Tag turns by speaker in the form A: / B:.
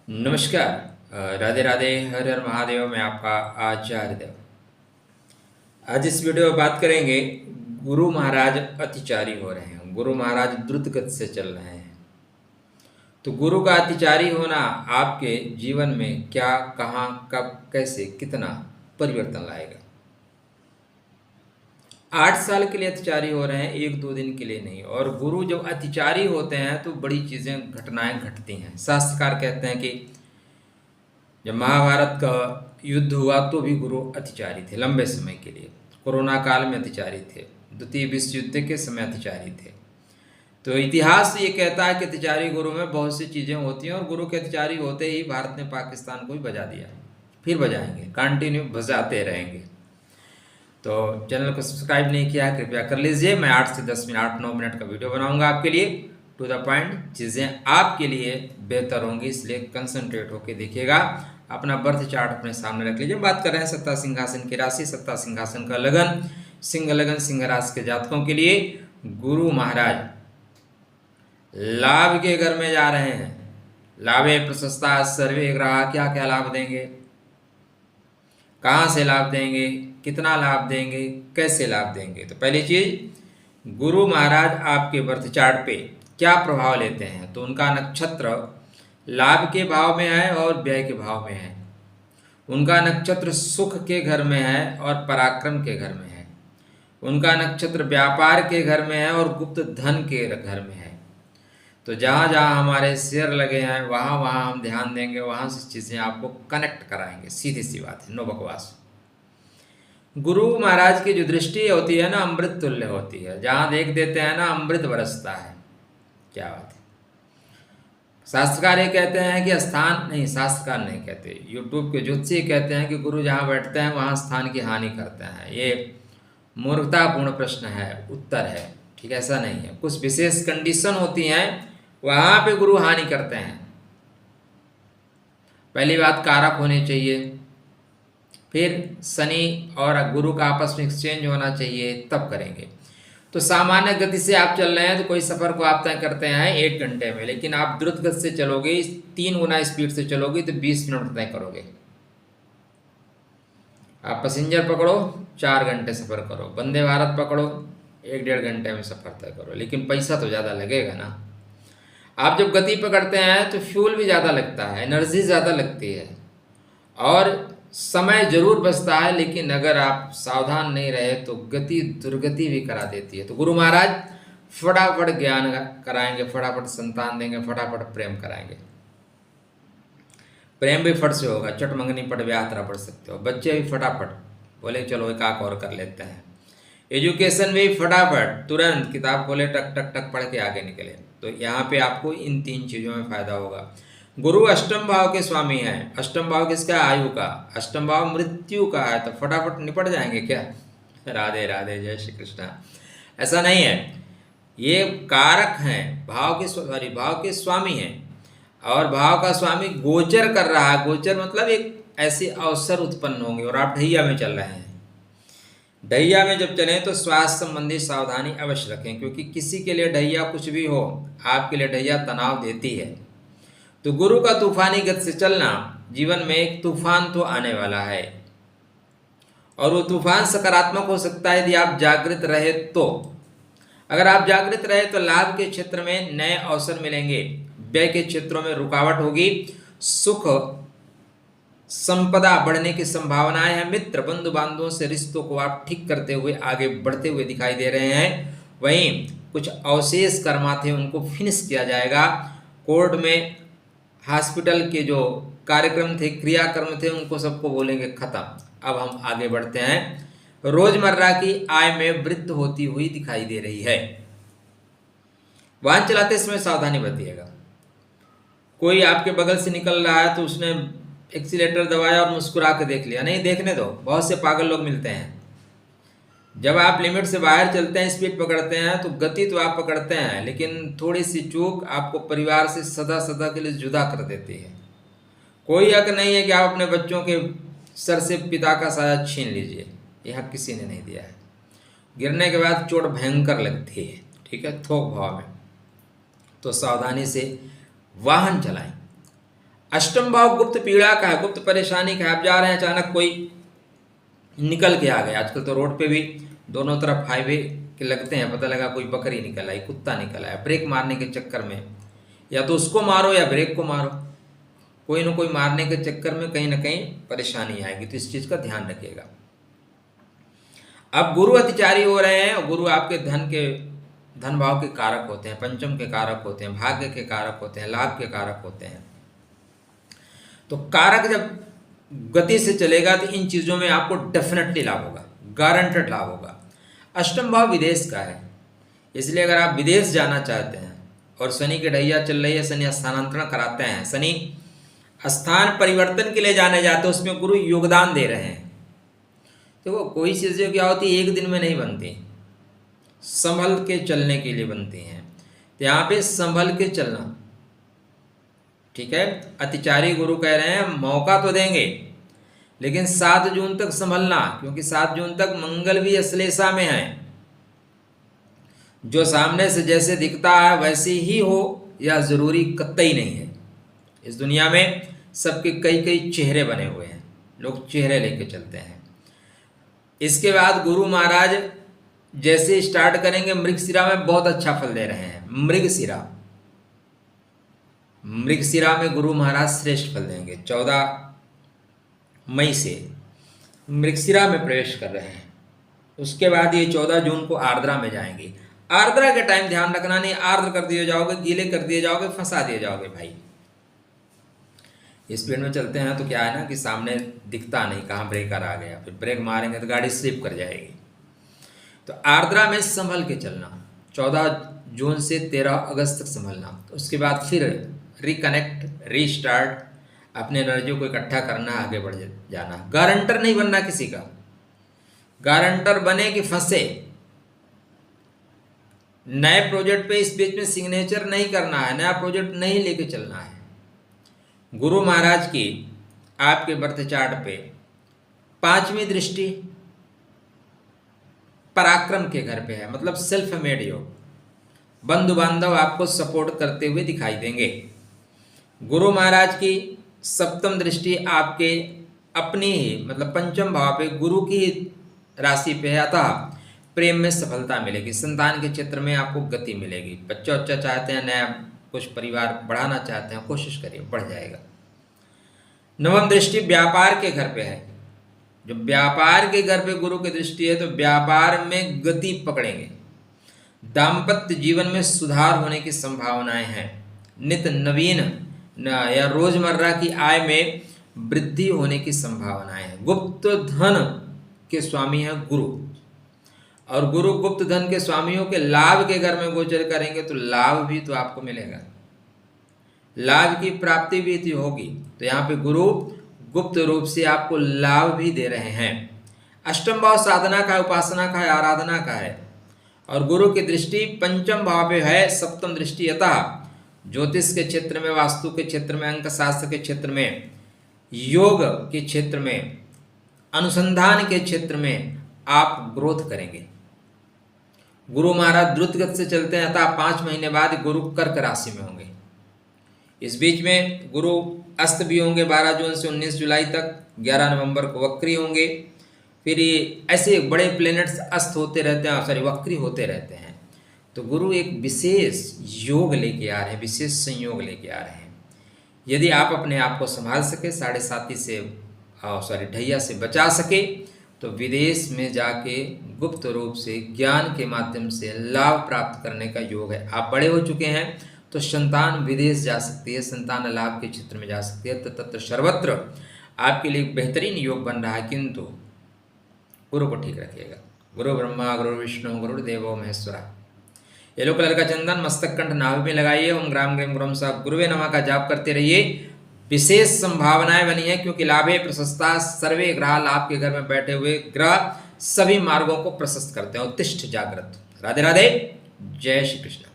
A: नमस्कार। राधे राधे, हर हर महादेव। मैं आपका आचार्य देव। आज इस वीडियो में बात करेंगे, गुरु महाराज अतिचारी हो रहे हैं, गुरु महाराज द्रुत गति से चल रहे हैं। तो गुरु का अतिचारी होना आपके जीवन में क्या, कहाँ, कब, कैसे, कितना परिवर्तन लाएगा। 8 साल के लिए अतिचारी हो रहे हैं, 1-2 दिन के लिए नहीं। और गुरु जब अतिचारी होते हैं तो बड़ी चीज़ें, घटनाएं घटती हैं। शास्त्रकार कहते हैं कि जब महाभारत का युद्ध हुआ तो भी गुरु अतिचारी थे लंबे समय के लिए। कोरोना काल में अतिचारी थे, द्वितीय विश्व युद्ध के समय अतिचारी थे। तो इतिहास ये कहता है कि अतिचारी गुरु में बहुत सी चीज़ें होती हैं, और गुरु के अतिचारी होते ही भारत ने पाकिस्तान को भी बजा दिया, फिर बजाएंगे, कंटिन्यू बजाते रहेंगे। तो चैनल को सब्सक्राइब नहीं किया है, कृपया कर लीजिए। मैं 8 से 10 मिनट, 8-9 मिनट का वीडियो बनाऊंगा आपके लिए, टू द पॉइंट। चीज़ें आपके लिए बेहतर होंगी, इसलिए कंसंट्रेट होकर देखिएगा। अपना बर्थ चार्ट अपने सामने रख लीजिए। बात कर रहे हैं सत्ता सिंहासन की राशि, सत्ता सिंहासन का लगन, सिंह लगन, सिंह राशि के जातकों के लिए गुरु महाराज लाभ के घर में जा रहे हैं। लाभे प्रशस्ता सर्वे ग्रह, क्या क्या लाभ देंगे, कहाँ से लाभ देंगे, कितना लाभ देंगे, कैसे लाभ देंगे। तो पहली चीज, गुरु महाराज आपके बर्थ चार्ट पे क्या प्रभाव लेते हैं। तो उनका नक्षत्र लाभ के भाव में है और व्यय के भाव में है। उनका नक्षत्र सुख के घर में है और पराक्रम के घर में है। उनका नक्षत्र व्यापार के घर में है और गुप्त धन के घर में है। तो जहाँ जहाँ हमारे शेयर लगे हैं, वहाँ वहाँ हम ध्यान देंगे, वहाँ से चीज़ें आपको कनेक्ट कराएंगे। सीधी सी बात है, नो बकवास। गुरु महाराज की जो दृष्टि होती है ना, अमृत तुल्य होती है। जहाँ देख देते हैं ना, अमृत बरसता है। क्या बात है। शास्त्रकार ये कहते हैं कि स्थान नहीं, शास्त्रकार नहीं कहते, यूट्यूब के ज्योतिषी कहते हैं कि गुरु जहाँ बैठते हैं वहाँ स्थान की हानि करते हैं। ये मूर्खतापूर्ण प्रश्न है, उत्तर है, ठीक है, ऐसा नहीं है। कुछ विशेष कंडीशन होती हैं, वहाँ पे गुरु हानि करते हैं। पहली बात, कारक होने चाहिए। फिर शनि और गुरु का आपस में एक्सचेंज होना चाहिए, तब करेंगे। तो सामान्य गति से आप चल रहे हैं तो कोई सफ़र को आप तय करते हैं 1 घंटे में, लेकिन आप द्रुत गति से चलोगे, 3 गुना स्पीड से चलोगे तो 20 मिनट तय करोगे। आप पैसेंजर पकड़ो, 4 घंटे सफ़र करो। वंदे भारत पकड़ो, 1-1.5 घंटे में सफ़र तय करो, लेकिन पैसा तो ज़्यादा लगेगा ना। आप जब गति पकड़ते हैं तो फ्यूल भी ज़्यादा लगता है, एनर्जी ज़्यादा लगती है, और समय जरूर बचता है, लेकिन अगर आप सावधान नहीं रहे तो गति दुर्गति भी करा देती है। तो गुरु महाराज फटाफट ज्ञान कराएंगे, फटाफट संतान देंगे, फटाफट प्रेम कराएंगे। प्रेम भी फट से होगा, चट मंगनी पट व्यात्रा पढ़ सकते हो। बच्चे भी फटाफट बोले चलो एक आक और कर लेते हैं। एजुकेशन भी फटाफट, तुरंत किताब खोले, टक टक टक पढ़ के आगे निकले। तो यहाँ पे आपको इन 3 चीज़ों में फायदा होगा। गुरु अष्टम भाव के स्वामी हैं। अष्टम भाव किसका? आयु का। अष्टम भाव मृत्यु का है, तो फटाफट निपट जाएंगे क्या? राधे राधे, जय श्री कृष्णा। ऐसा नहीं है, ये कारक हैं, भाव के स्वामी हैं। और भाव का स्वामी गोचर कर रहा है। गोचर मतलब एक ऐसे अवसर उत्पन्न होंगे, और आप ढैया में चल रहे हैं। ढैया में जब चलें तो स्वास्थ्य संबंधी सावधानी अवश्य रखें, क्योंकि किसी के लिए ढैया कुछ भी हो, आपके लिए ढैया तनाव देती है। तो गुरु का तूफानी गति से चलना, जीवन में एक तूफान तो आने वाला है, और वो तूफान सकारात्मक हो सकता है यदि आप जागृत रहे तो। अगर आप जागृत रहे तो लाभ के क्षेत्र में नए अवसर मिलेंगे, व्यय के क्षेत्रों में रुकावट होगी, सुख संपदा बढ़ने की संभावनाएं हैं। मित्र बंधु बांधवों से रिश्तों को आप ठीक करते हुए आगे बढ़ते हुए दिखाई दे रहे हैं। वहीं कुछ अवशेष कर्मा थे, उनको फिनिश किया जाएगा। कोर्ट में, हॉस्पिटल के जो कार्यक्रम थे, क्रियाक्रम थे, उनको सबको बोलेंगे खत्म, अब हम आगे बढ़ते हैं। रोजमर्रा की आय में वृद्धि होती हुई दिखाई दे रही है। वाहन चलाते समय सावधानी बरतिएगा। कोई आपके बगल से निकल रहा है तो उसने एक्सीलेटर दबाया और मुस्कुरा के देख लिया, नहीं, देखने दो। बहुत से पागल लोग मिलते हैं। जब आप लिमिट से बाहर चलते हैं, स्पीड पकड़ते हैं, तो गति तो आप पकड़ते हैं, लेकिन थोड़ी सी चूक आपको परिवार से सदा सदा के लिए जुदा कर देती है। कोई हक नहीं है कि आप अपने बच्चों के सर से पिता का साया छीन लीजिए, यह हक किसी ने नहीं दिया है। गिरने के बाद चोट भयंकर लगती है, ठीक है, थोक भाव में। तो सावधानी से वाहन चलाएं। अष्टम भाव गुप्त पीड़ा का है, गुप्त परेशानी का है। आप जा रहे हैं, अचानक कोई निकल के आ गया। आजकल तो रोड पे भी दोनों तरफ हाईवे के लगते हैं, पता लगा कोई बकरी निकल आई, कुत्ता निकल आया, ब्रेक मारने के चक्कर में या तो उसको मारो या ब्रेक को मारो, कोई ना कोई मारने के चक्कर में कहीं ना कहीं परेशानी आएगी। तो इस चीज़ का ध्यान रखिएगा। अब गुरु अतिचारी हो रहे हैं, और गुरु आपके धन भाव के कारक होते हैं, पंचम के कारक होते हैं, भाग्य के कारक होते हैं, लाभ के कारक होते हैं। तो कारक जब गति से चलेगा तो इन चीज़ों में आपको डेफिनेटली लाभ होगा, गारंटेड लाभ होगा। अष्टम भाव विदेश का है, इसलिए अगर आप विदेश जाना चाहते हैं और शनि की ढैया चल रही है, शनि स्थानांतरण कराते हैं, शनि स्थान परिवर्तन के लिए जाने जाते हैं, उसमें गुरु योगदान दे रहे हैं। देखो कोई चीज़ें क्या होती है, एक दिन में नहीं बनती, संभल के चलने के लिए बनती हैं। तो यहाँ पे संभल के चलना, ठीक है। अतिचारी गुरु कह रहे हैं मौका तो देंगे, लेकिन 7 जून तक संभलना, क्योंकि 7 जून तक मंगल भी अश्लेषा में है। जो सामने से जैसे दिखता है वैसे ही हो यह जरूरी कतई नहीं है। इस दुनिया में सबके कई कई चेहरे बने हुए हैं, लोग चेहरे लेके चलते हैं। इसके बाद गुरु महाराज जैसे स्टार्ट करेंगे, मृगशिरा में बहुत अच्छा फल दे रहे हैं। मृगशिरा में गुरु महाराज श्रेष्ठ फल देंगे। 14 मई से मृगशिरा में प्रवेश कर रहे हैं। उसके बाद ये 14 जून को आर्द्रा में जाएंगे। आर्द्रा के टाइम ध्यान रखना नहीं, आर्द्र कर दिए जाओगे, गीले कर दिए जाओगे, फंसा दिए जाओगे भाई। स्पीड में चलते हैं तो क्या है ना कि सामने दिखता नहीं कहाँ ब्रेकर आ गया, फिर ब्रेक मारेंगे तो गाड़ी स्लिप कर जाएगी। तो आर्द्रा में संभल के चलना, 14 जून से 13 अगस्त तक संभलना। उसके बाद फिर रिकनेक्ट, रीस्टार्ट, अपने एनर्जी को इकट्ठा करना, आगे बढ़ जाना। गारंटर नहीं बनना किसी का, गारंटर बने कि फंसे। नए प्रोजेक्ट पे इस बीच में सिग्नेचर नहीं करना है, नया प्रोजेक्ट नहीं लेके चलना है। गुरु महाराज की आपके बर्थ चार्ट पे 5वीं दृष्टि पराक्रम के घर पे है, मतलब सेल्फ मेड योग। बंधु बांधव आपको सपोर्ट करते हुए दिखाई देंगे। गुरु महाराज की 7वीं दृष्टि आपके अपनी ही मतलब पंचम भाव पे गुरु की राशि पे है, अतः प्रेम में सफलता मिलेगी। संतान के क्षेत्र में आपको गति मिलेगी। बच्चा चाहते हैं, नया कुछ परिवार बढ़ाना चाहते हैं, कोशिश करिए, बढ़ जाएगा। 9वीं दृष्टि व्यापार के घर पे है। जो व्यापार के घर पे गुरु की दृष्टि है तो व्यापार में गति पकड़ेंगे। दाम्पत्य जीवन में सुधार होने की संभावनाएं हैं। नित्य नवीन या रोजमर्रा की आय में वृद्धि होने की संभावनाएं हैं। गुप्त धन के स्वामी है गुरु, और गुरु गुप्त धन के स्वामियों के लाभ के घर में गोचर करेंगे तो लाभ भी तो आपको मिलेगा, लाभ की प्राप्ति भी तो होगी। तो यहाँ पे गुरु गुप्त रूप से आपको लाभ भी दे रहे हैं। अष्टम भाव साधना का, उपासना का है, आराधना का है, और गुरु की दृष्टि पंचम भाव पे है, 7वीं दृष्टि। अतः ज्योतिष के क्षेत्र में, वास्तु के क्षेत्र में, अंक शास्त्र के क्षेत्र में, योग के क्षेत्र में, अनुसंधान के क्षेत्र में आप ग्रोथ करेंगे। गुरु महाराज द्रुत गति से चलते हैं, अतः 5 महीने बाद गुरु कर्क राशि में होंगे। इस बीच में गुरु अस्त भी होंगे 12 जून से 19 जुलाई तक, 11 नवंबर को वक्री होंगे। फिर ये ऐसे बड़े प्लैनेट्स अस्त होते रहते हैं, वक्री होते रहते हैं। तो गुरु एक विशेष योग लेके आ रहे हैं, विशेष संयोग लेके आ रहे हैं। यदि आप अपने आप को संभाल सके, 7.5 से ढैया से बचा सके, तो विदेश में जाके गुप्त रूप से ज्ञान के माध्यम से लाभ प्राप्त करने का योग है। आप बड़े हो चुके हैं तो संतान विदेश जा सकती है, संतान लाभ के क्षेत्र में जा सकती है। तत्र सर्वत्र आपके लिए बेहतरीन योग बन रहा है, किंतु गुरु को ठीक रखिएगा। गुरु ब्रह्मा गुरु विष्णु गुरुदेवो महेश्वरा। येलो कलर का चंदन मस्तक कंठ नाभि में लगाइए। ओम ग्राम ग्रीम गुरुम साहब गुरुवे नमः का जाप करते रहिए। विशेष संभावनाएं बनी है, क्योंकि लाभे प्रशस्ता सर्वे ग्रह, लाभ के घर में बैठे हुए ग्रह सभी मार्गों को प्रशस्त करते हैं। उत्तिष्ठ जागृत। राधे राधे, जय श्री कृष्ण।